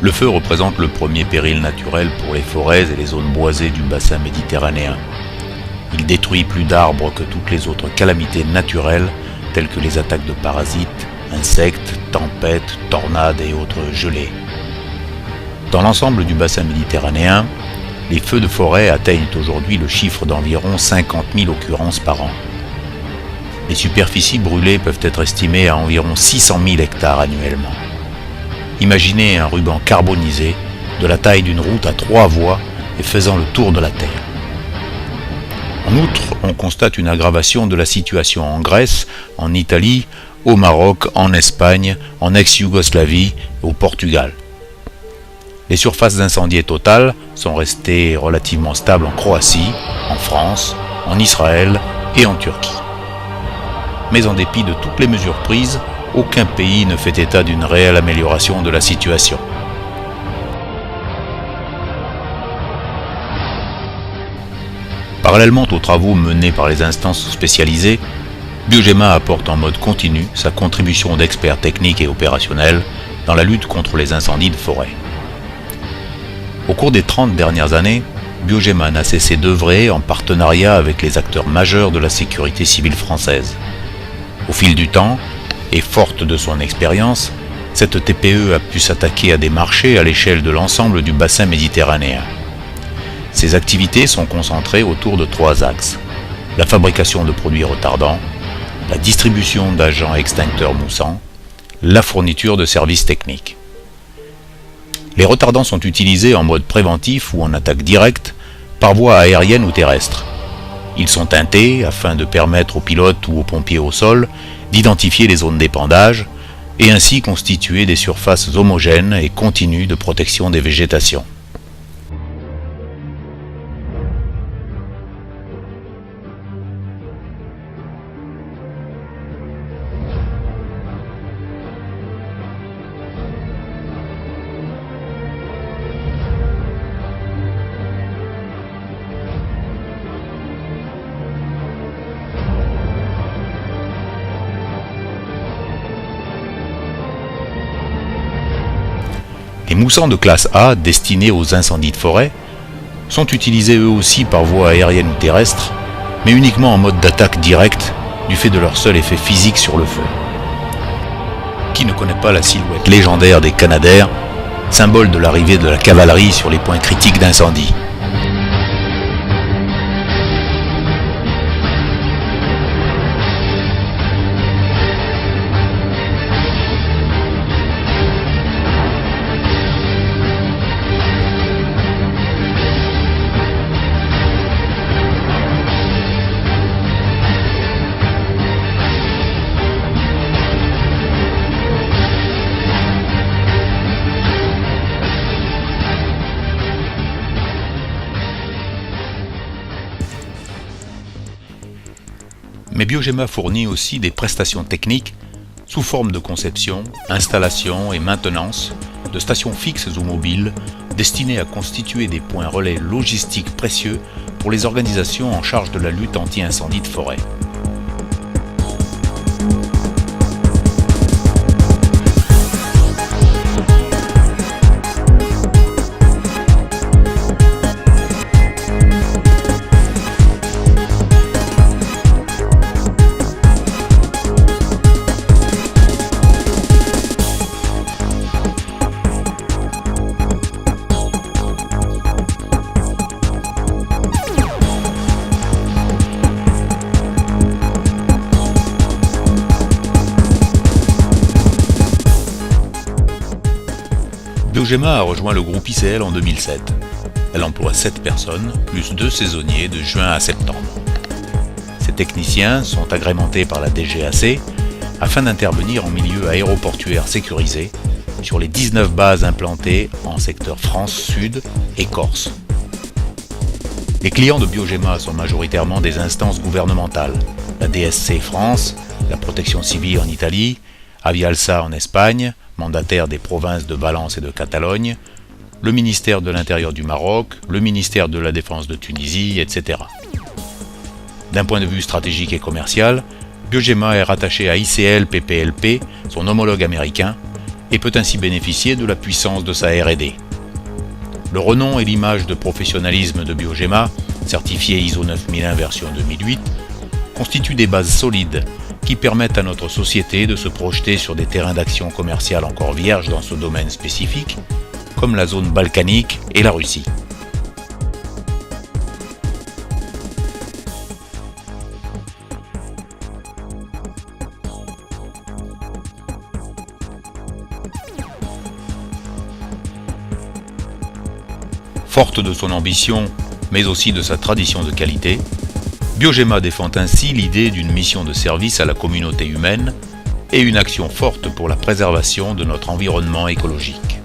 Le feu représente le premier péril naturel pour les forêts et les zones boisées du bassin méditerranéen. Il détruit plus d'arbres que toutes les autres calamités naturelles, telles que les attaques de parasites, insectes, tempêtes, tornades et autres gelées. Dans l'ensemble du bassin méditerranéen, les feux de forêt atteignent aujourd'hui le chiffre d'environ 50 000 occurrences par an. Les superficies brûlées peuvent être estimées à environ 600 000 hectares annuellement. Imaginez un ruban carbonisé de la taille d'une route à 3 voies et faisant le tour de la Terre. En outre, on constate une aggravation de la situation en Grèce, en Italie, au Maroc, en Espagne, en ex-Yougoslavie et au Portugal. Les surfaces d'incendie totales sont restées relativement stables en Croatie, en France, en Israël et en Turquie. Mais en dépit de toutes les mesures prises, aucun pays ne fait état d'une réelle amélioration de la situation. Parallèlement aux travaux menés par les instances spécialisées, Biogema apporte en mode continu sa contribution d'experts techniques et opérationnels dans la lutte contre les incendies de forêt. Au cours des 30 dernières années, Biogema n'a cessé d'œuvrer en partenariat avec les acteurs majeurs de la sécurité civile française. Au fil du temps, et forte de son expérience, cette TPE a pu s'attaquer à des marchés à l'échelle de l'ensemble du bassin méditerranéen. Ses activités sont concentrées autour de 3 axes: la fabrication de produits retardants, la distribution d'agents extincteurs moussants, la fourniture de services techniques. Les retardants sont utilisés en mode préventif ou en attaque directe, par voie aérienne ou terrestre. Ils sont teintés afin de permettre aux pilotes ou aux pompiers au sol d'identifier les zones d'épandage et ainsi constituer des surfaces homogènes et continues de protection des végétations. Les moussants de classe A, destinés aux incendies de forêt, sont utilisés eux aussi par voie aérienne ou terrestre, mais uniquement en mode d'attaque directe du fait de leur seul effet physique sur le feu. Qui ne connaît pas la silhouette légendaire des Canadair, symbole de l'arrivée de la cavalerie sur les points critiques d'incendie? Mais Biogema fournit aussi des prestations techniques sous forme de conception, installation et maintenance de stations fixes ou mobiles destinées à constituer des points relais logistiques précieux pour les organisations en charge de la lutte anti-incendie de forêt. Biogema a rejoint le groupe ICL en 2007. Elle emploie 7 personnes, plus 2 saisonniers de juin à septembre. Ces techniciens sont agrémentés par la DGAC afin d'intervenir en milieu aéroportuaire sécurisé sur les 19 bases implantées en secteur France Sud et Corse. Les clients de Biogema sont majoritairement des instances gouvernementales, la DSC France, la Protection civile en Italie, Avialsa en Espagne, mandataire des provinces de Valence et de Catalogne, le ministère de l'Intérieur du Maroc, le ministère de la Défense de Tunisie, etc. D'un point de vue stratégique et commercial, Biogema est rattaché à ICL PPLP, son homologue américain, et peut ainsi bénéficier de la puissance de sa R&D. Le renom et l'image de professionnalisme de Biogema, certifié ISO 9001 version 2008, constituent des bases solides qui permettent à notre société de se projeter sur des terrains d'action commerciale encore vierges dans ce domaine spécifique, comme la zone balkanique et la Russie. Forte de son ambition, mais aussi de sa tradition de qualité, Biogema défend ainsi l'idée d'une mission de service à la communauté humaine et une action forte pour la préservation de notre environnement écologique.